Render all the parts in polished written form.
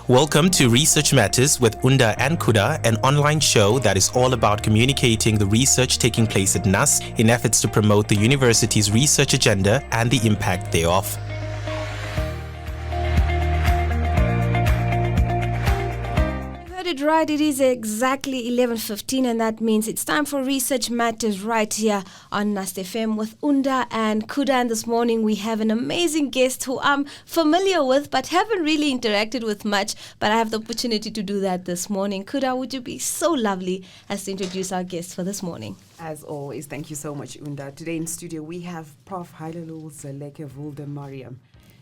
Welcome to Research Matters with Unda and Kuda, an online show that is all about communicating the research taking place at NUST in efforts to promote the university's research agenda and the impact thereof. Right, it is exactly 11:15, and that means it's time for Research Matters right here on NUST FM with Unda and Kuda. And this morning we have an amazing guest who I'm familiar with but haven't really interacted with much, but I have the opportunity to do that this morning. Kuda, would you be so lovely as to introduce our guest for this morning? As always, thank you so much, Unda. Today in studio we have Prof. Haileleul Zeleke Woldemariam.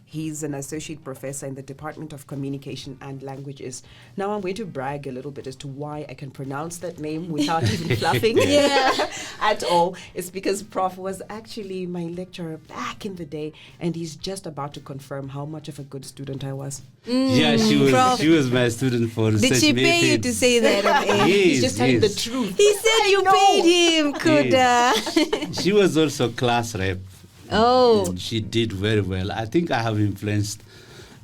He's an associate professor in the Department of Communication and Languages. Now I'm going to brag a little bit as to why I can pronounce that name without even fluffing at all. It's because Prof was actually my lecturer back in the day, and he's just about to confirm how much of a good student I was. Yeah, she was my student for research. Did she pay you to say that? Yes, He's just telling the truth. He said you paid him, Kuda. Yes. She was also class rep. Oh. And she did very well. I think I have influenced,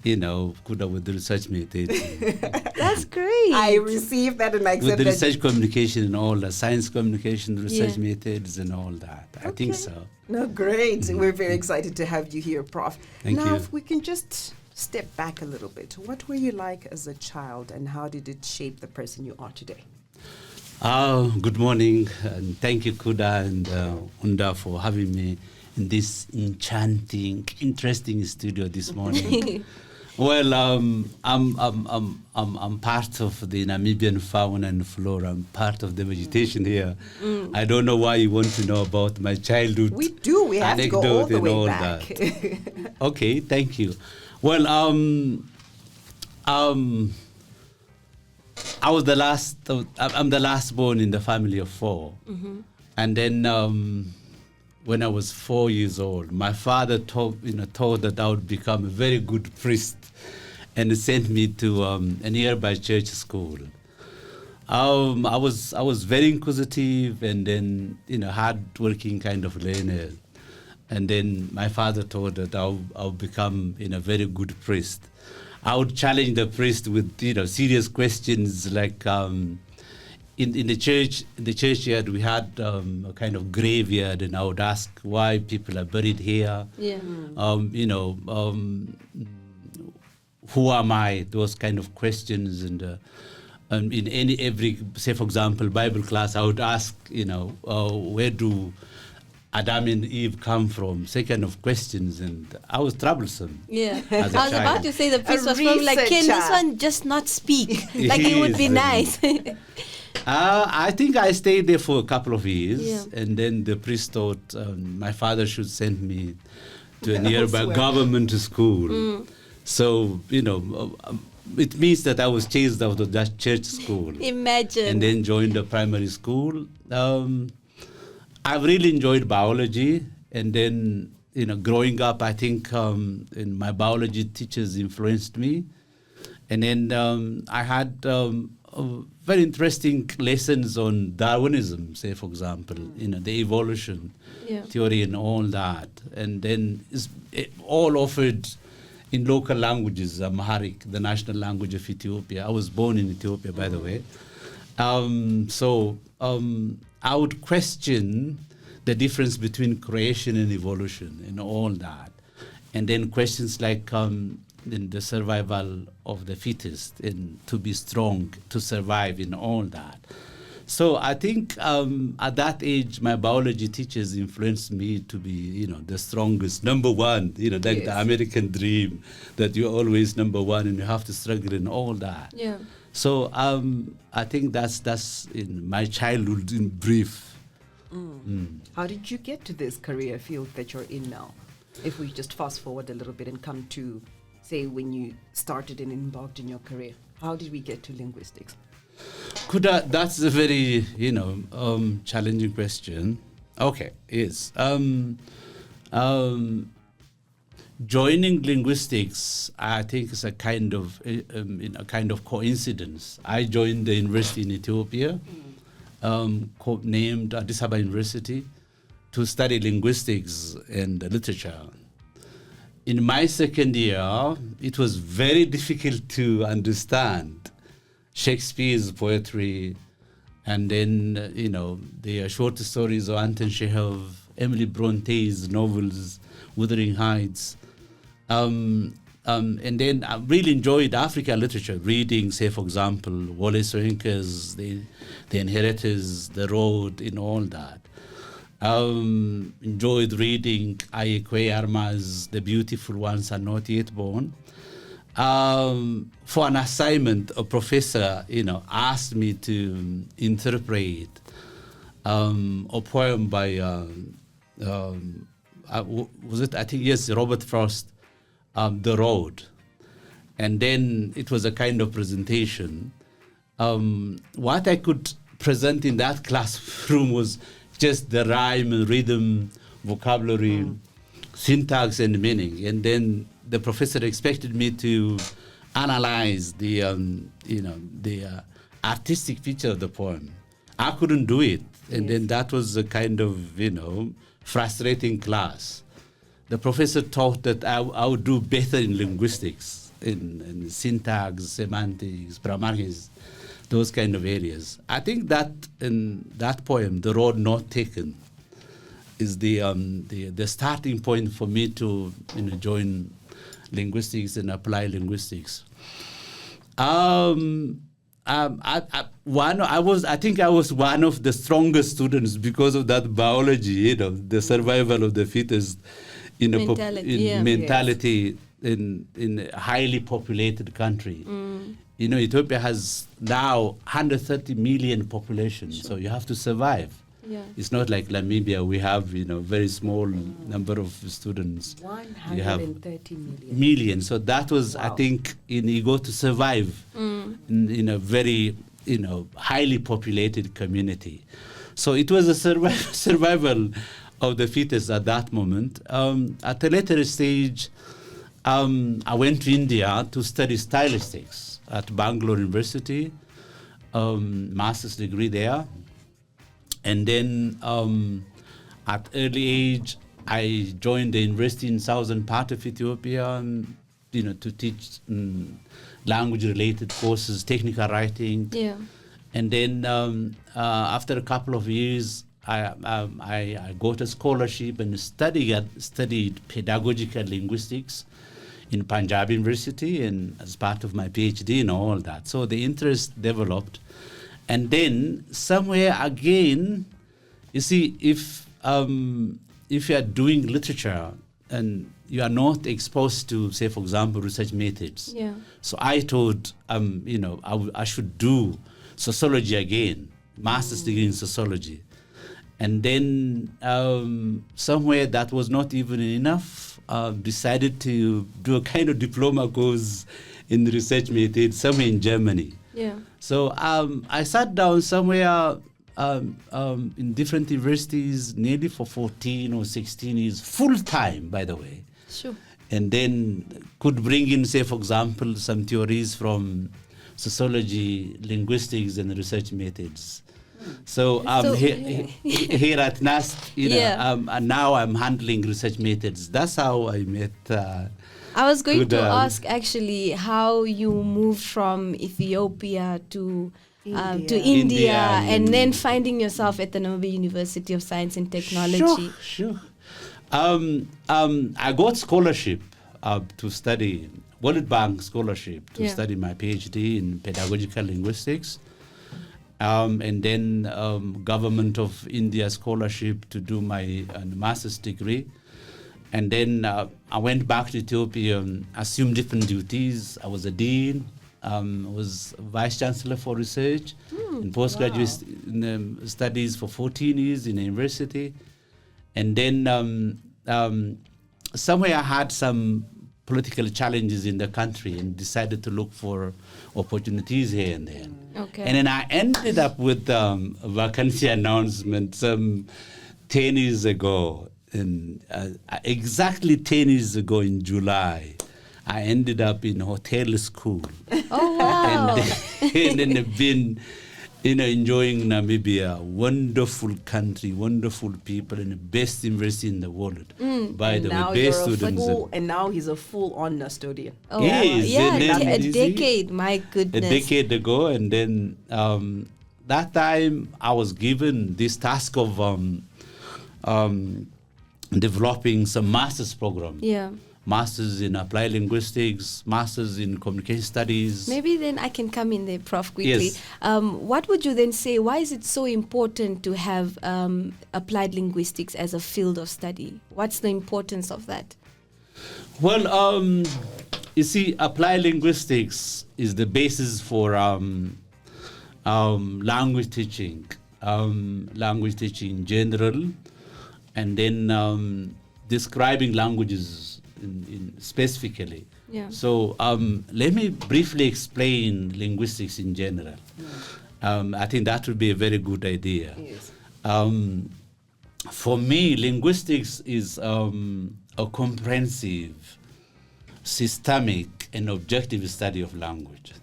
Kuda with the research method. That's great. I received that and I accept with the that. research communication and all the science communication, research methods and all that. I think so. No, great. We're very excited to have you here, Prof. Thank now, you. if we can just step back a little bit. What were you like as a child, and how did it shape the person you are today? Good morning, and thank you, Kuda and Unda, for having me in this enchanting, interesting studio this morning. Well, I'm part of the Namibian fauna and flora. I'm part of the vegetation here. I don't know why you want to know about my childhood. We do. We have to go all the way back. Okay, thank you. Well, I was the last. I'm the last born in the family of four, and then. When I was 4 years old, my father thought that I would become a very good priest, and sent me to a nearby church school. I was very inquisitive and then hard-working kind of learner, and then my father thought that I'll become a very good priest. I would challenge the priest with serious questions like. In the churchyard, we had a kind of graveyard, and I would ask why people are buried here. Yeah. Who am I? Those kind of questions, and in every, say for example, Bible class, I would ask, where do Adam and Eve come from? Say kind of questions, and I was troublesome. Yeah, I was about to say the priest was probably like, can this one just not speak? Like it would be nice. I think I stayed there for a couple of years, and then the priest thought my father should send me to a nearby government school. So, it means that I was chased out of that church school. Imagine. And then joined the primary school. I've really enjoyed biology, and then, growing up, I think my biology teachers influenced me. And then I had very interesting lessons on Darwinism, say, for example, the evolution theory and all that. And then it's all offered in local languages, Amharic, the national language of Ethiopia. I was born in Ethiopia, by the way. So I would question the difference between creation and evolution and all that. And then questions like in the survival of the fittest, and to be strong, to survive, in all that. So I think at that age, my biology teachers influenced me to be, the strongest, number one, like the American dream, that you're always number one and you have to struggle and all that. Yeah. So I think that's in my childhood in brief. How did you get to this career field that you're in now? If we just fast forward a little bit and come to, say, when you started and embarked in your career, how did we get to linguistics? Kuda, that's a very, challenging question. Okay, yes. Joining linguistics, I think, is a kind of coincidence. I joined the university in Ethiopia, named Addis Ababa University, to study linguistics and literature. in my second year, it was very difficult to understand Shakespeare's poetry, and then, the short stories of Anton Chekhov, Emily Bronte's novels, Wuthering Heights. And then I really enjoyed African literature, reading, say, for example, Wole Soyinka's The Inheritors, The Road, and all that. Enjoyed reading Ayekwe Arma's The Beautiful Ones Are Not Yet Born. For an assignment, a professor, asked me to interpret a poem by, Robert Frost, The Road. And then it was a kind of presentation. What I could present in that classroom was just the rhyme and rhythm, vocabulary, syntax and meaning. And then the professor expected me to analyze the artistic feature of the poem. I couldn't do it. And then that was a kind of, frustrating class. The professor thought that I would do better in linguistics, in syntax, semantics, grammatics, those kind of areas. I think that in that poem, The Road Not Taken, is the starting point for me to join linguistics and apply linguistics. I think I was one of the strongest students because of that biology, the survival of the fittest, mentality in a highly populated country. Ethiopia has now 130 million population, so you have to survive. Yeah. It's not like Namibia, we have very small number of students. 130 million. So that was, I think, you go to survive in a very highly populated community. So it was a survival of the fittest at that moment. At a later stage, I went to India to study stylistics at Bangalore University, master's degree there. And then at early age, I joined the university in southern part of Ethiopia, to teach language-related courses, technical writing. Yeah. And then after a couple of years, I got a scholarship and studied pedagogical linguistics in Punjab University, and as part of my PhD and all that. So the interest developed. And then somewhere again, you see, if you are doing literature and you are not exposed to, say, for example, research methods. Yeah. So I thought, I should do sociology again, master's degree in sociology. And then somewhere that was not even enough, decided to do a kind of diploma course in research methods somewhere in Germany. Yeah. So I sat down somewhere in different universities nearly for 14 or 16 years, full time, by the way. Sure. And then could bring in, say, for example, some theories from sociology, linguistics, and research methods. So here at NUST, and now I'm handling research methods. That's how I met. I was going to ask actually how you moved from Ethiopia to India, and then finding yourself at the Namibia University of Science and Technology. Sure. I got scholarship to study, World Bank scholarship to study my PhD in pedagogical linguistics. And then Government of India scholarship to do my master's degree. And then I went back to Ethiopia and assumed different duties. I was a dean, was vice chancellor for research and postgraduate studies for 14 years in a university. And then somewhere I had some political challenges in the country and decided to look for opportunities here and there. Okay. And then I ended up with a vacancy announcement some 10 years ago. And exactly 10 years ago in July, I ended up in hotel school. Oh, wow. And then I've been enjoying Namibia, wonderful country, wonderful people, and the best university in the world. By the way, best students. And now he's a full-on custodian. Oh, Yes, and then a you see, decade, my goodness. a decade ago, and then that time I was given this task of developing some master's program. Yeah. Masters in applied linguistics, masters in communication studies. Maybe then I can come in there, Prof, quickly. Yes. What would you then say? Why is it so important to have applied linguistics as a field of study? What's the importance of that? Well, you see, applied linguistics is the basis for language teaching in general, and then describing languages in specifically. Yeah. So let me briefly explain linguistics in general. I think that would be a very good idea. Yes. For me, linguistics is a comprehensive, systemic, and objective study of language.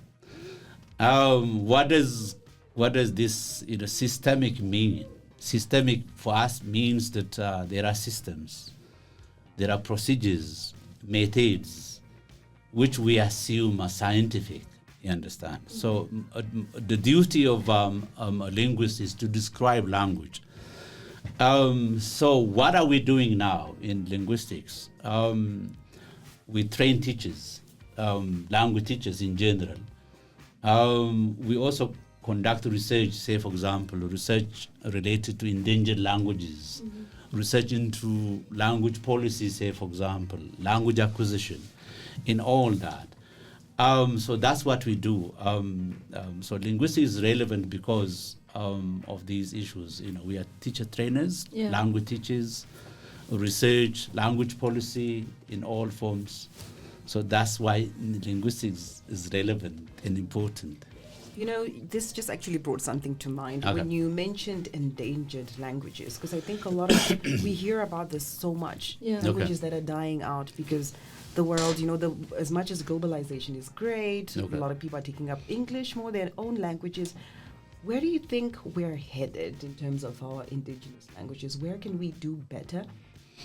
What does this systemic mean? Systemic for us means that there are systems, there are procedures, methods, which we assume are scientific, you understand? So the duty of a linguist is to describe language. So what are we doing now in linguistics? We train teachers, language teachers in general. We also conduct research, say for example, research related to endangered languages, research into language policy, say for example, language acquisition, in all that. So that's what we do. So linguistics is relevant because of these issues. We are teacher trainers, language teachers, research, language policy in all forms. So that's why linguistics is relevant and important. This just actually brought something to mind Okay. when you mentioned endangered languages, because I think a lot of we hear about this so much. Yeah. Languages that are dying out because the world, as much as globalization is great, Okay. a lot of people are taking up English more, their own languages. Where do you think we're headed in terms of our indigenous languages? Where can we do better?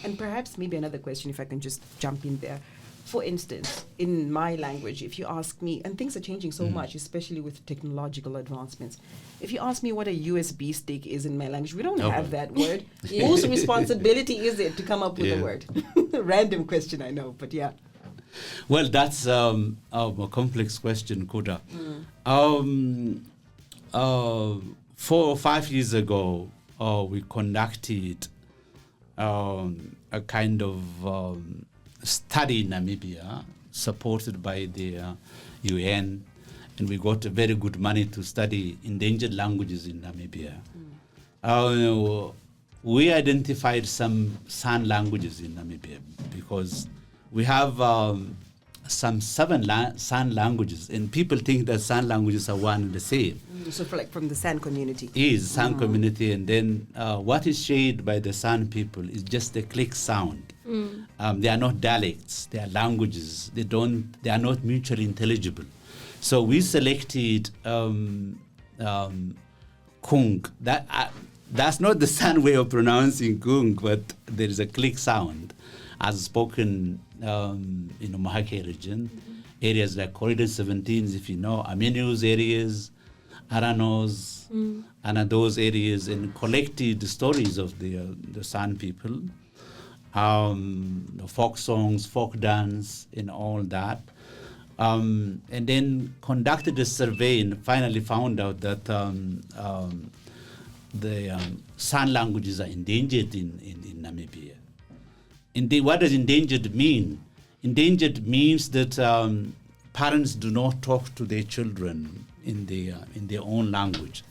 And perhaps maybe another question, if I can just jump in there. For instance, in my language, if you ask me, and things are changing so much, especially with technological advancements, if you ask me what a USB stick is in my language, we don't have that word. Whose responsibility is it to come up with a word? Random question, I know, but yeah. Well, that's a complex question, Kuda. 4 or 5 years ago, we conducted a kind of study in Namibia, supported by the UN, and we got very good money to study endangered languages in Namibia. We identified some sign languages in Namibia because we have some 7 sign languages, and people think that sign languages are one and the same. So from the San community. Is San community, and then what is shared by the San people is just the click sound. They are not dialects; they are languages. They are not mutually intelligible. So we selected Kung. That's not the San way of pronouncing Kung, but there is a click sound, as spoken in the Mahake region, areas like Corridor 17, if you know, Amenius areas, Aranos, and those areas, and collected the stories of the San people, the folk songs, folk dance, and all that. And then conducted a survey and finally found out that the San languages are endangered in Namibia. What does endangered mean? Endangered means that parents do not talk to their children in their own language.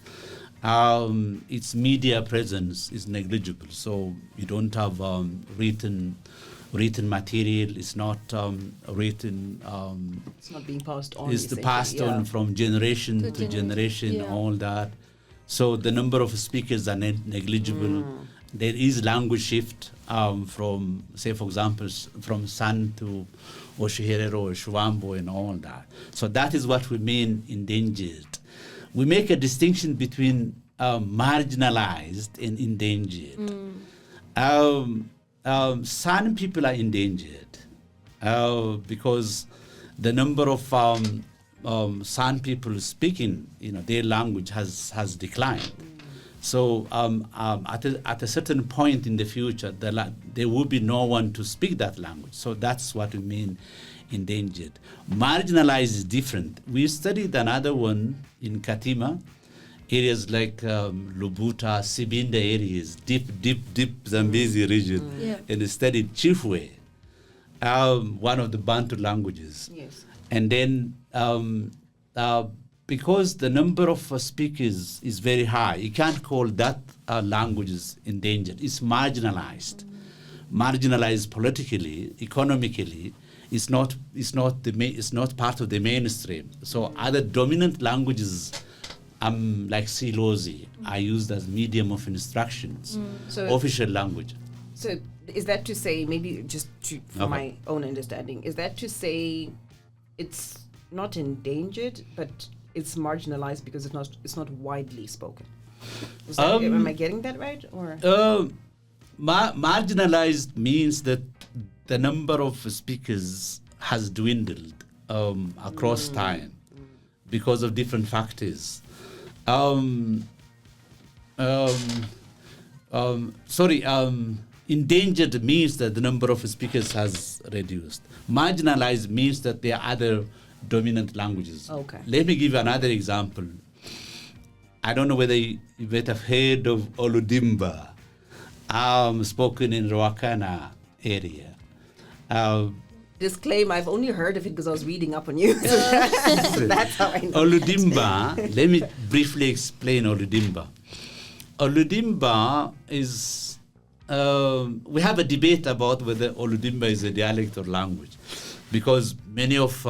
Its media presence is negligible, so you don't have written material. It's not written. It's not being passed on. It's passed on from generation to generation. All that. So the number of speakers are negligible. There is language shift from, say, for example, from San to Oshiherero or Shwambo and all that. So that is what we mean endangered. we make a distinction between marginalized and endangered. San people are endangered because the number of San people speaking, their language has declined. So at a certain point in the future, there will be no one to speak that language. So that's what we mean endangered. Marginalized is different. We studied another one in Katima, areas like Lubuta, Sibinda areas, deep Zambezi region, and studied Chifwe, one of the Bantu languages. Yes. And then because the number of speakers is very high, you can't call that languages endangered. It's marginalized. Marginalized politically, economically. It's not part of the mainstream. So other dominant languages, like Silozi, are used as medium of instructions, official language. So is that to say, maybe just for my own understanding, is that to say it's not endangered, but it's marginalized because it's not widely spoken? Am I getting that right? Or marginalized means that the number of speakers has dwindled across time because of different factors. Endangered means that the number of speakers has reduced. Marginalized means that there are other dominant languages. Okay. Let me give you another example. I don't know whether you might have heard of Oludimba, spoken in Ruakana area. Disclaim, I've only heard of it because I was reading up on you. That's how I know. Oludimba, let me briefly explain Oludimba. Oludimba is, we have a debate about whether Oludimba is a dialect or language, because many of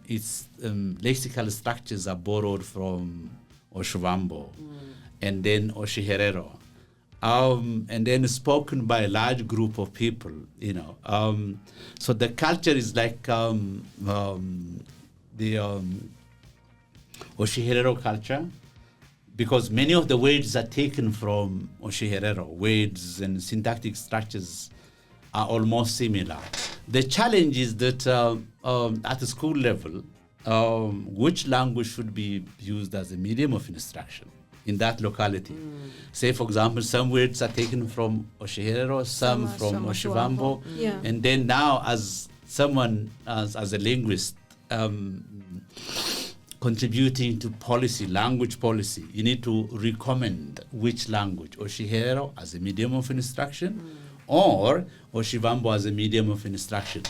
its lexical structures are borrowed from Oshivambo and then Oshiherero. And then spoken by a large group of people, So the culture is like the Oshiherero culture, because many of the words are taken from Oshiherero. Words and syntactic structures are almost similar. The challenge is that at the school level, which language should be used as a medium of instruction in that locality. Say, for example, some words are taken from Oshiherero, some from Oshivambo, and then now as someone, as a linguist, contributing to policy, language policy, you need to recommend which language, Oshiherero as a medium of instruction or Oshivambo as a medium of instruction.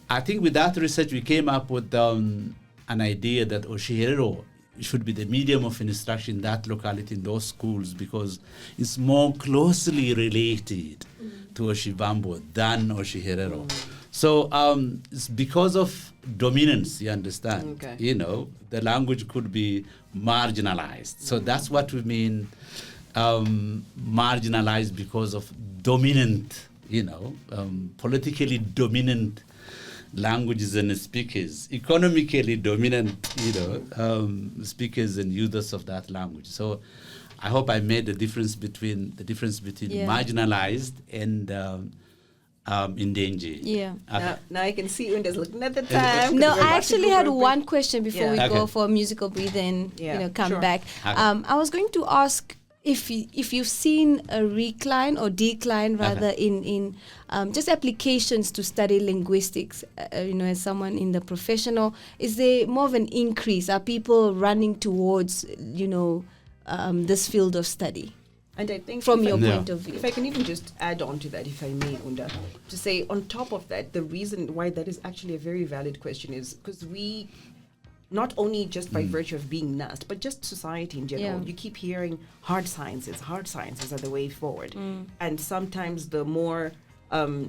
I think with that research we came up with an idea that Oshiherero should be the medium of instruction in that locality, in those schools, because it's more closely related to Oshivambo than Oshiherero. So it's because of dominance, you understand. Okay. The language could be marginalized. So that's what we mean, marginalized because of dominant, politically dominant languages and speakers, economically dominant, speakers and users of that language. So I hope I made the difference between marginalized and endangered. Yeah. Okay. Now I can see Unda's looking at the time. No, I actually had one question before we go for a musical breather and come back. Okay. I was going to ask if you've seen a recline or decline rather in just applications to study linguistics, as someone in the professional, is there more of an increase? Are people running towards, this field of study? And I think from your point of view. If I can even just add on to that, if I may, Unda, to say on top of that, the reason why that is actually a very valid question is because we, not only just by virtue of being NUST, but just society in general, you keep hearing hard sciences are the way forward. And sometimes the more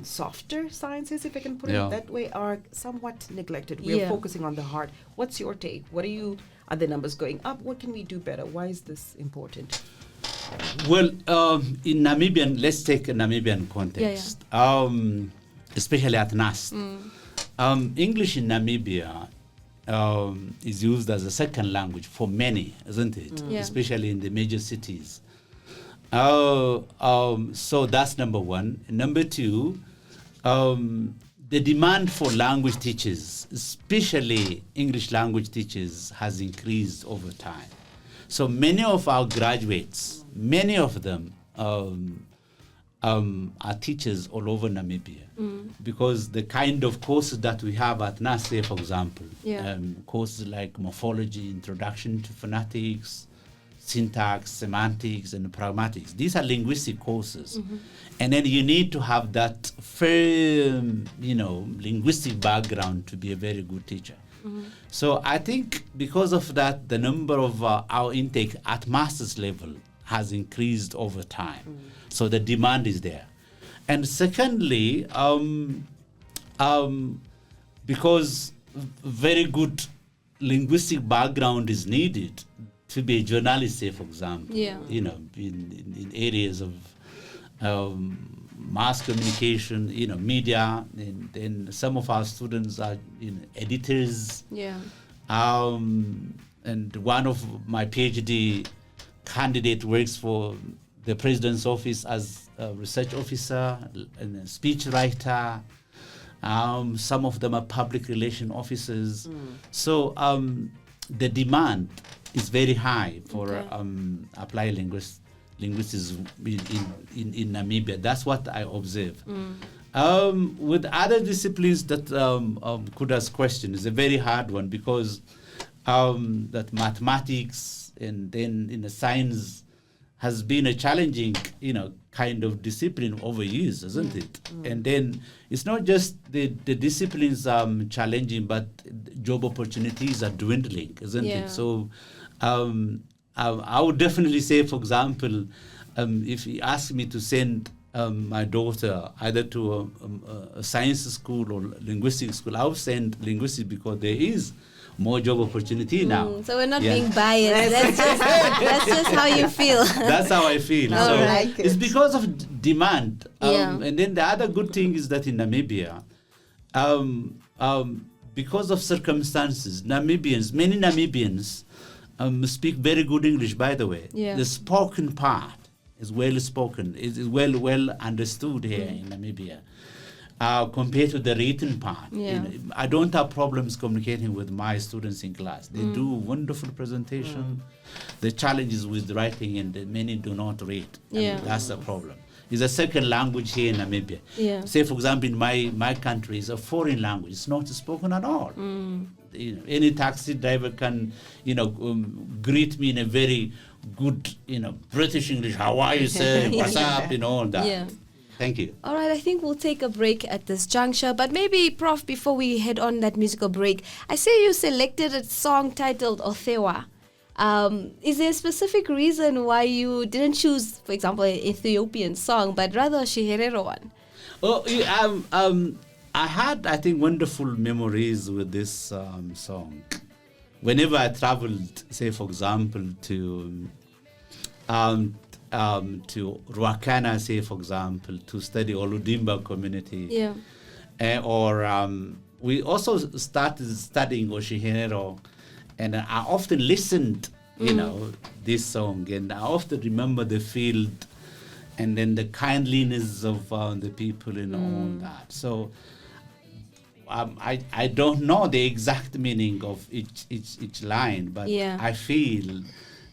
softer sciences, if I can put it that way, are somewhat neglected. We're focusing on the hard. What's your take? Are the numbers going up? What can we do better? Why is this important? Well, in Namibian, let's take a Namibian context, especially at NUST. English in Namibia is used as a second language for many, isn't it? Yeah. Especially in the major cities. So that's number one. Number two, the demand for language teachers, especially English language teachers, has increased over time. So many of our graduates, many of them are teachers all over Namibia, because the kind of courses that we have at NUST, for example, courses like morphology, introduction to phonetics, syntax, semantics, and pragmatics. These are linguistic courses. And then you need to have that firm, linguistic background to be a very good teacher. So I think because of that, the number of our intake at master's level has increased over time. So the demand is there. And secondly, because very good linguistic background is needed to be a journalist, say, for example, in areas of mass communication, media, and then some of our students are editors. And one of my PhD candidate works for the president's office as a research officer and a speech writer. Some of them are public relation officers. So the demand is very high for applied linguistics in Namibia. That's what I observe. With other disciplines, that Kuda's question is a very hard one, because that mathematics and then science has been a challenging, kind of discipline over years, isn't it? And then it's not just the disciplines challenging, but job opportunities are dwindling, isn't it? So I would definitely say, for example, if he asked me to send my daughter either to a science school or linguistic school, I would send linguistics, because there is more job opportunity now. So we're not being biased. That's just how you feel. That's how I feel. So like it's because of demand. And then the other good thing is that in Namibia, because of circumstances, many Namibians speak very good English, by the way. The spoken part is well spoken, is well understood here in Namibia. Compared to the written part. I don't have problems communicating with my students in class. They do wonderful presentation. The challenge is with writing, and many do not read. That's the problem. It's a second language here in Namibia. Say, for example, in my country, it's a foreign language. It's not spoken at all. Any taxi driver can, greet me in a very good, British English. How are you, sir? What's up? All that. Thank you. All right, I think we'll take a break at this juncture. But maybe, Prof, before we head on that musical break, I see you selected a song titled Othewa. Is there a specific reason why you didn't choose, for example, an Ethiopian song, but rather a Shiherero one? I had, I think, wonderful memories with this song. Whenever I traveled, say, for example, to Ruakana, say, for example, to study Oludimba community. We also started studying Oshiherero, and I often listened, this song, and I often remember the field and then the kindliness of the people and all that. So I don't know the exact meaning of each line, but I feel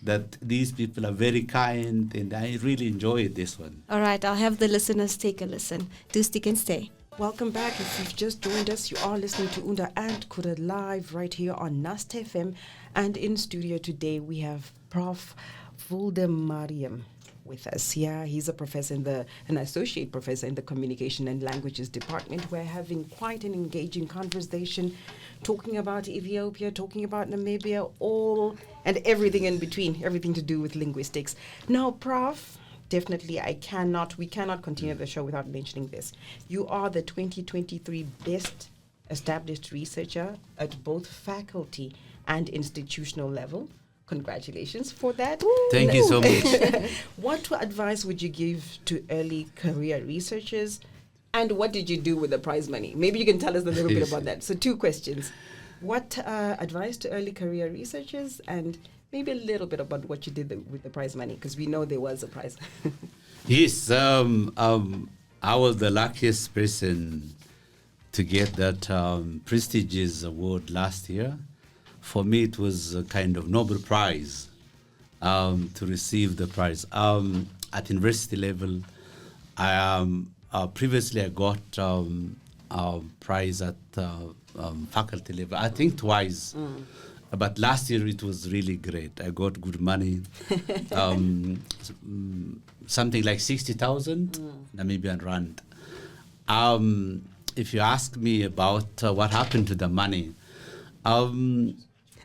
that these people are very kind, and I really enjoyed this one. All right, I'll have the listeners take a listen. Do stick and stay. Welcome back. If you've just joined us, you are listening to Unda and Kuda live right here on NUST FM. And in studio today, we have Prof. Woldemariam with us here. He's a professor an associate professor in the Communication and Languages Department. We're having quite an engaging conversation, talking about Ethiopia, talking about Namibia, all and everything in between, everything to do with linguistics. Now, Prof, definitely we cannot continue the show without mentioning this. You are the 2023 best established researcher at both faculty and institutional level. Congratulations for that. Thank you so much. What advice would you give to early career researchers, and what did you do with the prize money? Maybe you can tell us a little bit about that. So 2 questions. What advice to early career researchers, and maybe a little bit about what you did with the prize money, because we know there was a prize. Yes, I was the luckiest person to get that prestigious award last year. For me, it was a kind of Nobel Prize to receive the prize. At university level, previously I got a prize at faculty level, I think twice. But last year it was really great. I got good money, something like 60,000 Namibian rand. If you ask me about what happened to the money,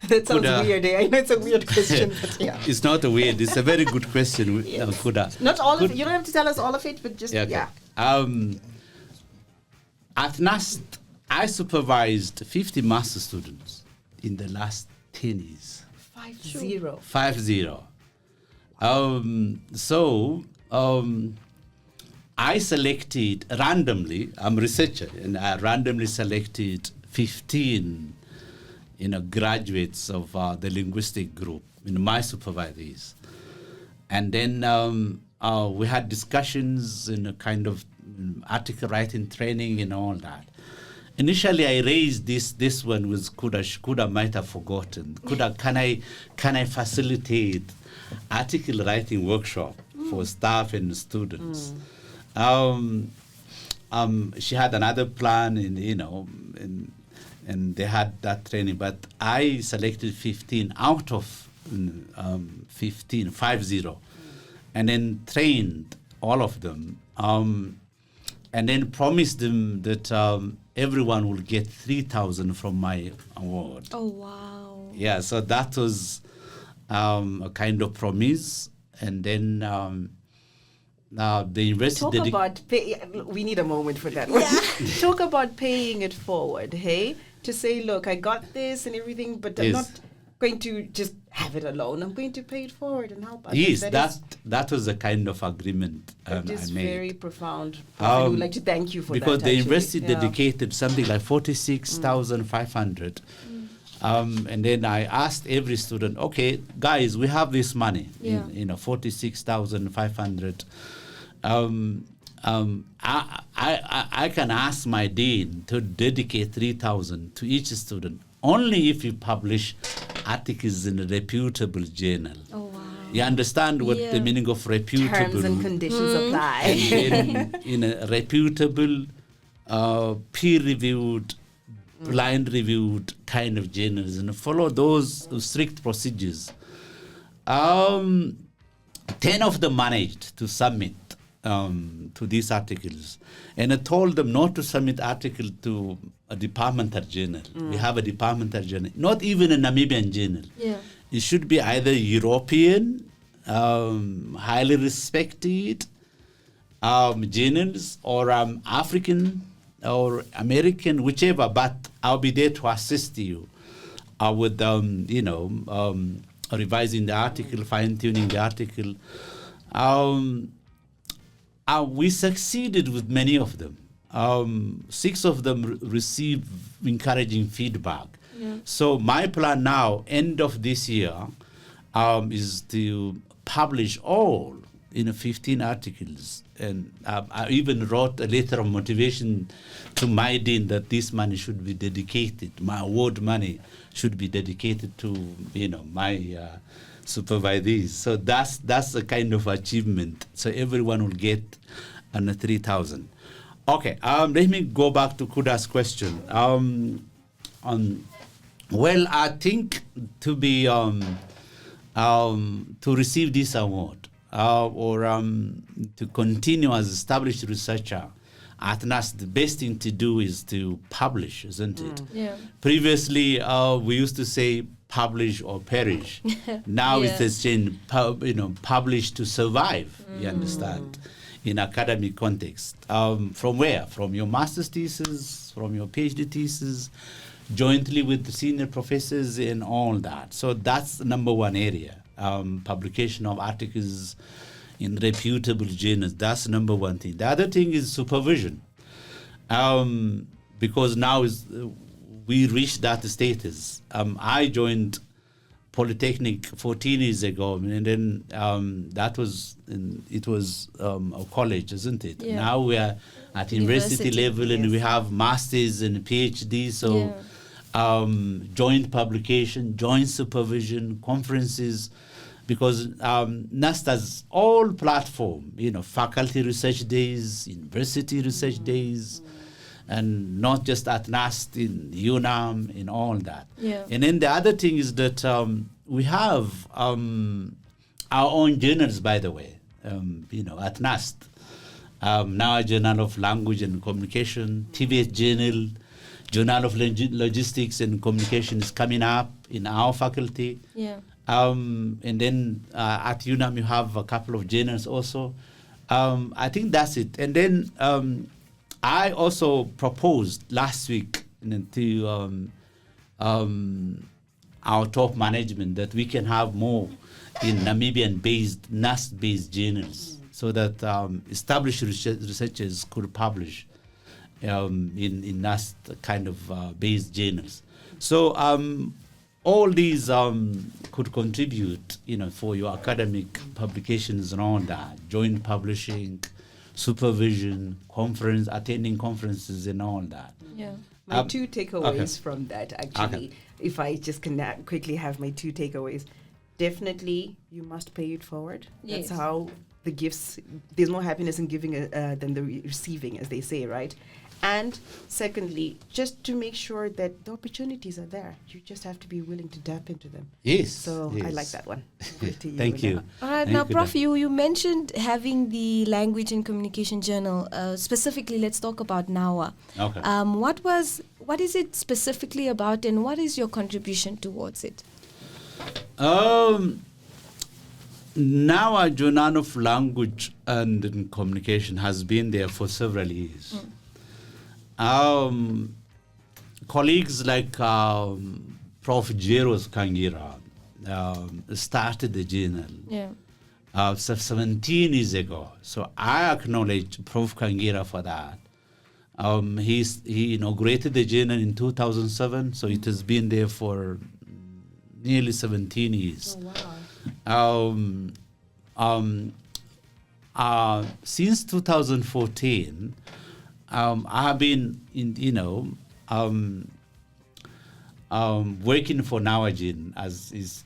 that sounds weird. I know it's a weird question, but yeah. It's not a weird. It's a very good question. Yes. Kuda. Not all of it. You don't have to tell us all of it, but just, Okay. yeah. At NUST, I supervised 50 master students in the last 10 years. 5-0. 5-0. I selected randomly, I'm a researcher, and I randomly selected 15 graduates of the linguistic group, my supervisees. And then we had discussions in a kind of article writing training and all that. Initially, I raised this one with Kuda. Kuda might have forgotten. Kuda, can I facilitate article writing workshop for staff and students? She had another plan, and they had that training. But I selected 15 out of 15, 5-0, and then trained all of them, and then promised them that everyone will get 3,000 from my award. Oh, wow. Yeah, so that was a kind of promise. And then now the university... Talk about... we need a moment for that. Yeah. Talk about paying it forward, hey? To say, look, I got this and everything, but I'm not going to just have it alone. I'm going to pay it forward and help others. Yes, that was a kind of agreement I made. It is very profound. I would like to thank you for that. Because the university dedicated something like 46,500. And then I asked every student, okay, guys, we have this money, 46,500. I can ask my dean to dedicate 3,000 to each student only if you publish articles in a reputable journal. Oh, wow. You understand what the meaning of reputable? Terms and conditions apply. And then in a reputable, peer-reviewed, blind-reviewed kind of journals, and follow those strict procedures. 10 of them managed to submit to these articles, and I told them not to submit article to a departmental journal. We have a departmental journal, not even a Namibian journal. Yeah. It should be either European, highly respected journals, or African or American, whichever. But I'll be there to assist you with revising the article, fine-tuning the article. We succeeded with many of them. 6 of them received encouraging feedback. Yeah. So my plan now, end of this year, is to publish all 15 articles. And I even wrote a letter of motivation to my dean that this money should be dedicated, my award money should be dedicated to my supervisees. So that's a kind of achievement. So everyone will get 3,000. Okay, let me go back to Kuda's question. Well, I think to be to receive this award or to continue as established researcher at NUST, the best thing to do is to publish, isn't it? Yeah. Previously, we used to say publish or perish. Now it has changed, publish to survive, you understand, in academic context. From where? From your master's thesis, from your PhD thesis, jointly with the senior professors and all that. So that's the number one area. Publication of articles in reputable journals. That's the number one thing. The other thing is supervision. Because now we reached that status. I joined Polytechnic 14 years ago, and then it was a college, isn't it? Yeah. Now we are at university level, and we have masters and PhD. So joint publication, joint supervision, conferences, because NUST has all platform, faculty research days, university research days, and not just at NUST, in UNAM, in all that. Yeah. And then the other thing is that we have our own journals, by the way, at NUST. Now a Journal of Language and Communication, TVS Journal, Journal of Logistics and Communication is coming up in our faculty. Yeah. And then at UNAM you have a couple of journals also. I think that's it. And then I also proposed last week to our top management that we can have more in Namibian-based, NUST-based journals, so that established researchers could publish in NUST kind of based journals. So all these could contribute, for your academic publications and all that, joint publishing, supervision, attending conferences and all that. Yeah. My two takeaways from that, actually, if I just can quickly have my two takeaways. Definitely, you must pay it forward. Yes. That's how the gifts, there's more happiness in giving than the receiving, as they say, right? And secondly, just to make sure that the opportunities are there. You just have to be willing to tap into them. Yes. So I like that one. Thank you. All right, now, Prof, you mentioned having the Language and Communication Journal. Specifically, let's talk about NAWA. Okay. What is it specifically about, and what is your contribution towards it? NAWA, Journal of Language and Communication, has been there for several years. Colleagues like Prof. Jeros Kangira started the journal 17 years ago. So I acknowledge Prof. Kangira for that. He inaugurated the journal in 2007, so it has been there for nearly 17 years. Oh, wow. Since 2014, I have been working for Nawajin as his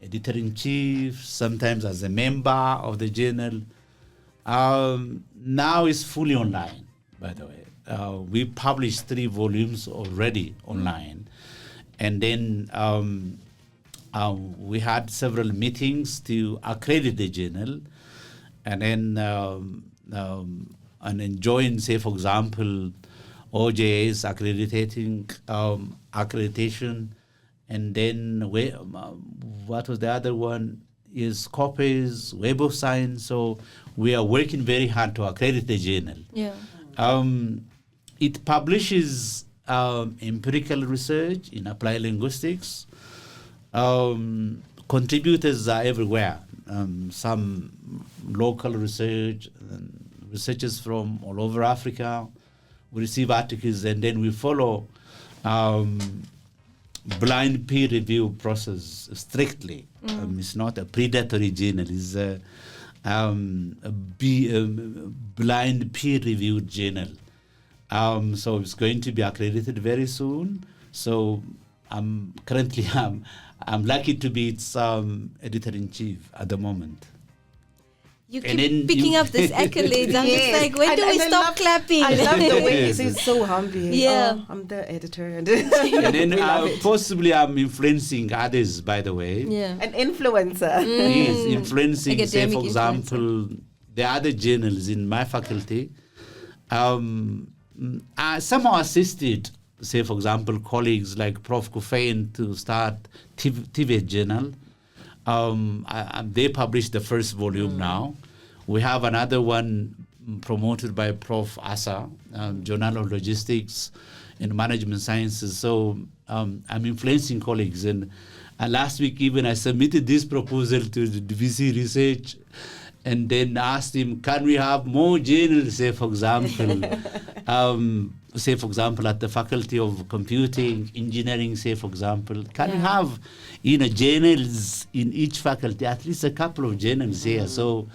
editor-in-chief, sometimes as a member of the journal. Now it's fully online, by the way. We published 3 volumes already online. And then we had several meetings to accredit the journal. And then and enjoying, say, for example, OJ's accreditation, and then what was the other one? Is copies, Web of Science. So we are working very hard to accredit the journal. Yeah. It publishes empirical research in applied linguistics. Contributors are everywhere. Some local research, researchers from all over Africa. We receive articles, and then we follow blind peer review process strictly. It's not a predatory journal. It's a blind peer reviewed journal. So it's going to be accredited very soon. So I'm lucky to be its editor-in-chief at the moment. You keep picking up this accolades. I'm just like, when do we stop clapping? I love the way it's so humbling. Yeah. Oh, I'm the editor. And then possibly I'm influencing others, by the way. Yeah. An influencer. Yes, influencing, say, for Academic example, the other journals in my faculty. I somehow assisted, say, for example, colleagues like Prof. Kufein to start TV Journal. They published the first volume now. We have another one promoted by Prof. Asa, Journal of Logistics and Management Sciences. So I'm influencing colleagues. And last week even I submitted this proposal to the VC Research and then asked him, can we have more journals, say, for example, say, for example, at the Faculty of Computing, Engineering, say, for example, can you have, journals in each faculty, at least a couple of journals here? So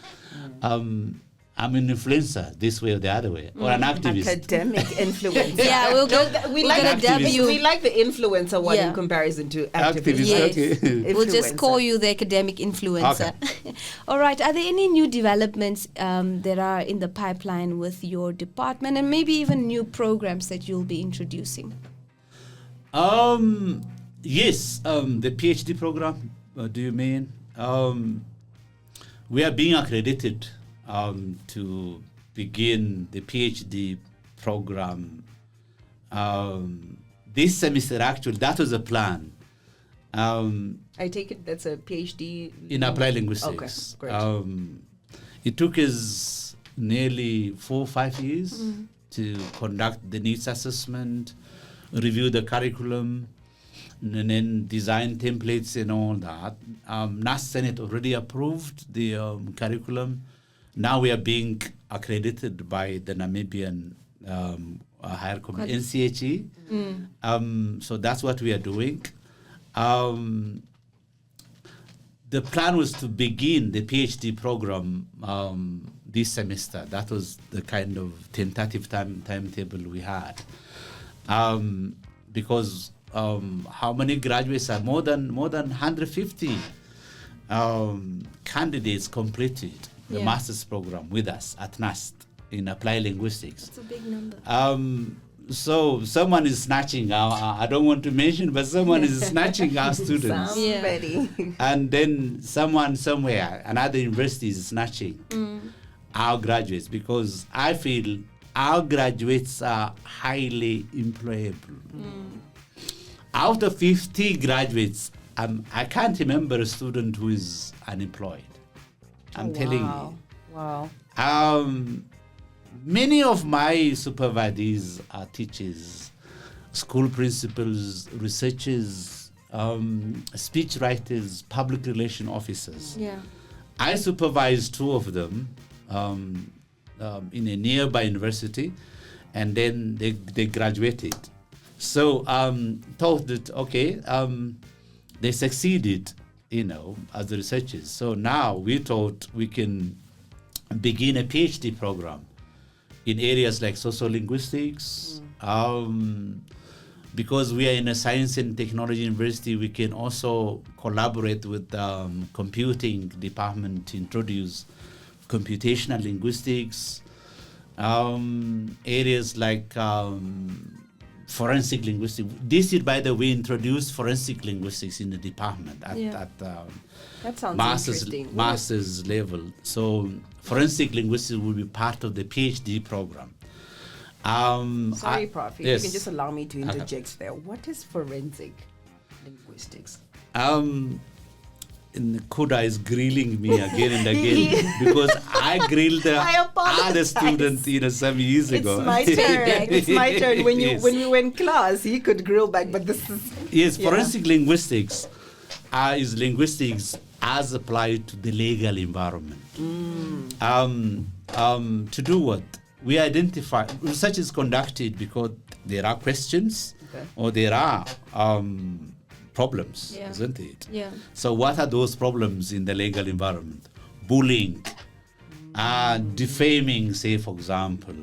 I'm an influencer this way or the other way, or an activist. Academic influencer. Yeah, we like gonna dub you. We like the influencer one in comparison to activist. Yes. Okay. We'll just call you the academic influencer. Okay. All right. Are there any new developments that are in the pipeline with your department, and maybe even new programs that you'll be introducing? Yes, the PhD program. Do you mean? We are being accredited to begin the PhD program this semester. Actually, that was a plan. I take it that's a PhD in applied linguistics. Okay, great. It took us nearly 4 or 5 years to conduct the needs assessment, review the curriculum, and then design templates and all that. NUST Senate already approved the curriculum. Now we are being accredited by the Namibian higher committee, NCHE. So that's what we are doing. The plan was to begin the PhD program this semester. That was the kind of tentative timetable we had. Because how many graduates are more than 150 candidates completed the master's program with us at NUST in applied linguistics. That's a big number. So someone is snatching I don't want to mention, but someone is snatching our students. Somebody. And then someone somewhere, another university is snatching our graduates, because I feel our graduates are highly employable. Out of 50 graduates, I can't remember a student who is unemployed. I'm telling you. Wow. Many of my supervisees are teachers, school principals, researchers, speech writers, public relation officers. Yeah. I supervised 2 of them in a nearby university, and then they graduated. So thought that, okay, they succeeded, as researchers. So now we thought we can begin a PhD program in areas like sociolinguistics. Because we are in a science and technology university, we can also collaborate with computing department to introduce computational linguistics, areas like forensic linguistics. This year, by the way, introduced forensic linguistics in the department at that sounds interesting. master's level. So forensic linguistics will be part of the PhD program. Sorry, Prof. If yes. you can just allow me to interject there. What is forensic linguistics? And Kuda is grilling me again and again because I grilled the other student some years ago. It's my turn. It's my turn. When we were in class, he could grill back, but this is... Yes, forensic linguistics is linguistics as applied to the legal environment. To do what? We identify, research is conducted because there are questions or there are problems, isn't it? Yeah. So what are those problems in the legal environment? Bullying, defaming, say, for example.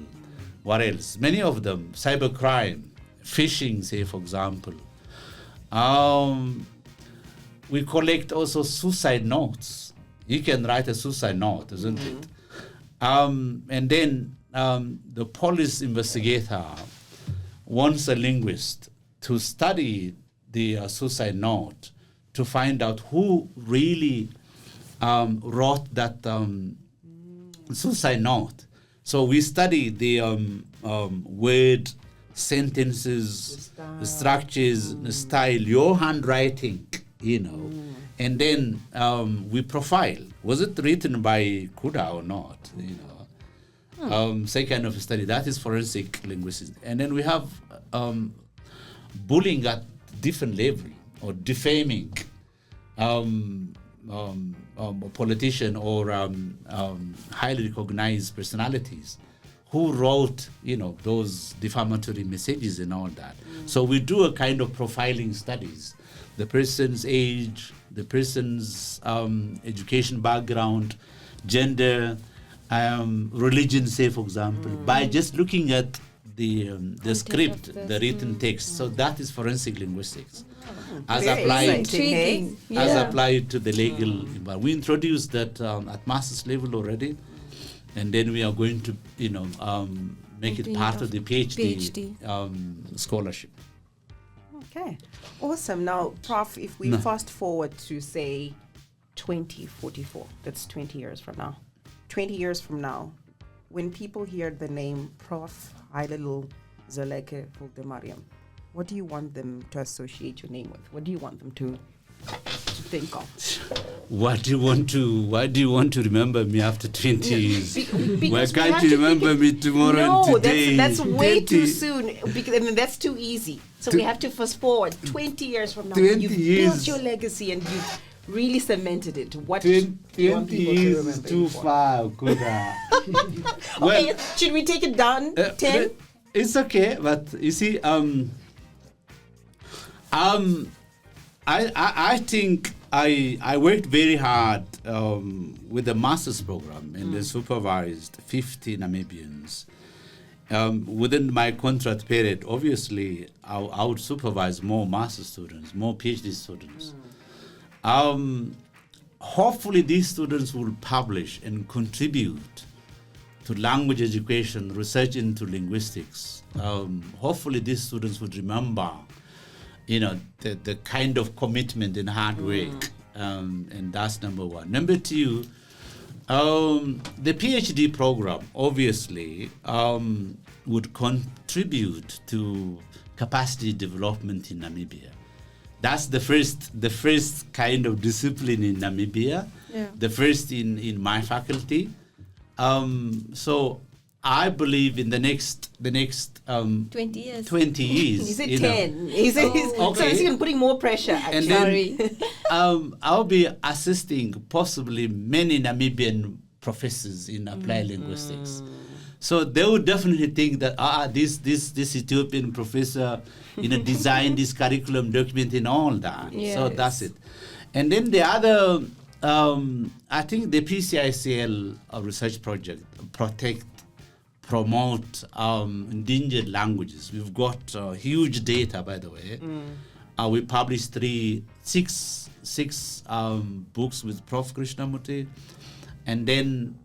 What else? Many of them, cybercrime, phishing, say, for example. We collect also suicide notes. You can write a suicide note, isn't it? And then the police investigator wants a linguist to study the suicide note to find out who really wrote that suicide note. So we study the word, sentences, the structures, the style, your handwriting, and then we profile. Was it written by Kuda or not? Say kind of study. That is forensic linguistics. And then we have bullying at different level, or defaming a politician or highly recognized personalities who wrote, those defamatory messages and all that. So we do a kind of profiling studies, the person's age, the person's education background, gender, religion, say for example, by just looking at the script, the written text. So that is forensic linguistics. As applied to the legal environment. We introduced that at master's level already, and then we are going to, make it part of the PhD. Scholarship. Okay, awesome. Now, Prof, if we fast forward to say 2044, that's 20 years from now. 20 years from now, when people hear the name Prof. Haileleul Zeleke Woldemariam, what do you want them to associate your name with? What do you want them to think of? Why do you want to remember me after 20 years? Why can't you remember me tomorrow and today? No, that's way too soon. Because, that's too easy. So we have to fast forward 20 years from now. 20 You've years. built your legacy and you've really cemented it. What do you want 20 people to years remember is too you for? far, Kuda. Okay, should we take it down 10? It's okay, but you see, I think I worked very hard with the master's program and I supervised 50 Namibians. Within my contract period, obviously, I would supervise more master's students, more PhD students. Hopefully, these students will publish and contribute to language education, research into linguistics. Hopefully, these students would remember, the kind of commitment and hard work, and that's number one. Number two, the PhD program obviously would contribute to capacity development in Namibia. That's the first kind of discipline in Namibia, the first in my faculty. So I believe in the next 20 years. 20 years. He said 10. So he's even putting more pressure. And then I'll be assisting possibly many Namibian professors in applied linguistics. So they would definitely think that this Ethiopian professor designed this curriculum document and all that. Yes. So that's it. And then the other, I think the PCICL research project, protect, promote endangered languages. We've got huge data, by the way. We published six books with Prof. Krishnamurti. And then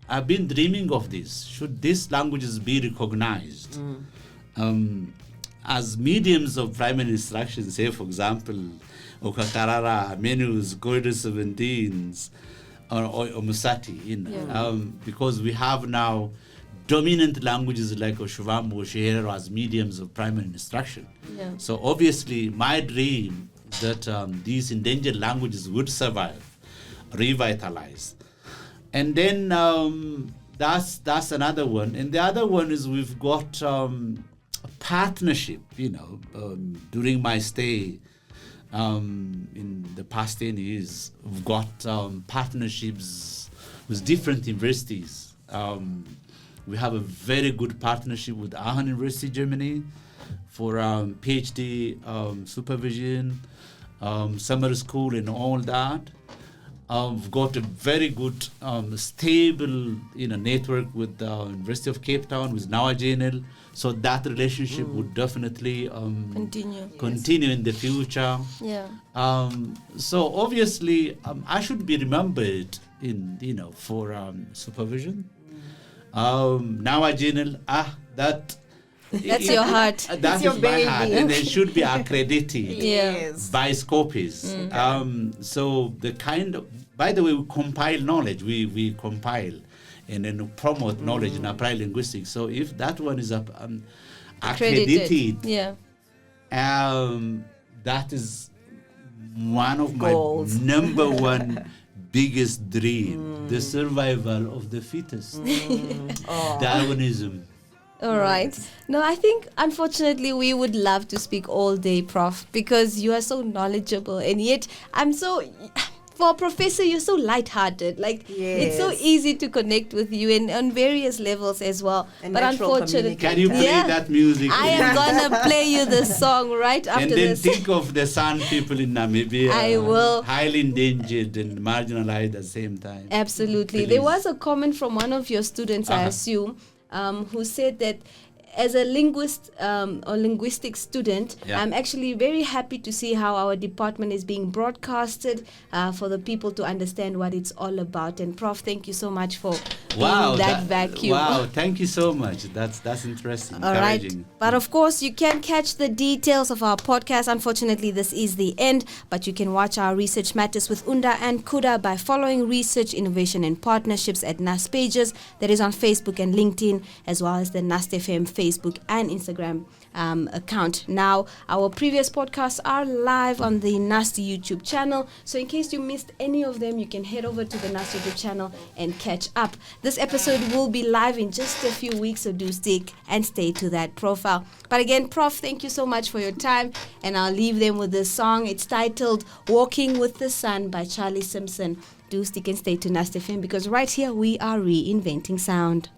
I've been dreaming of this. Should these languages be recognized as mediums of primary instruction, say, for example, Okakarara, Menus, Goido 17s, or Musati, because we have now dominant languages like Oshuvambo, Oshihero as mediums of primary instruction. Yeah. So obviously my dream that these endangered languages would survive, revitalize. And then that's another one. And the other one is we've got a partnership, during my stay in the past 10 years, we've got partnerships with different universities. We have a very good partnership with Aachen University, Germany, for PhD supervision, summer school and all that. We've got a very good, stable, network with the University of Cape Town, with NUST. So that relationship would definitely continue in the future. Yeah. So obviously, I should be remembered for supervision. NUST, That's your heart. That your is my heart, baby. and it should be accredited Yes. by Scopus. So the kind of, by the way, we compile knowledge. We compile and then promote knowledge in applied linguistics. So if that one is accredited, that is one of Goals. my number one biggest dream: the survival of the fittest. Darwinism. All right. No, I think, unfortunately, we would love to speak all day, Prof, because you are so knowledgeable. And yet, for a professor, you're so lighthearted. Like, it's so Yes. easy to connect with you and on various levels as well. And but natural unfortunately, Can you play that music? I am gonna play you the song right after And then this. think of the San people in Namibia. I will. Highly endangered and marginalized at the same time. Absolutely. Please. There was a comment from one of your students, I assume, who said that as a linguist or linguistic student, Yeah. I'm actually very happy to see how our department is being broadcasted for the people to understand what it's all about. And Prof, thank you so much for being that vacuum. Wow, thank you so much. That's interesting. All right. Encouraging. But of course, you can catch the details of our podcast. Unfortunately, this is the end. But you can watch our Research Matters with Unda and Kuda by following Research, Innovation and Partnerships at NUST pages. That is on Facebook and LinkedIn, as well as the NUST FM Facebook and Instagram account. Now, our previous podcasts are live on the NUST YouTube channel. So in case you missed any of them, you can head over to the NUST YouTube channel and catch up. This episode will be live in just a few weeks, so do stick and stay to that profile. But again, Prof, thank you so much for your time, and I'll leave them with this song. It's titled Walking with the Sun by Charlie Simpson. Do stick and stay to NUST FM, because right here we are reinventing sound.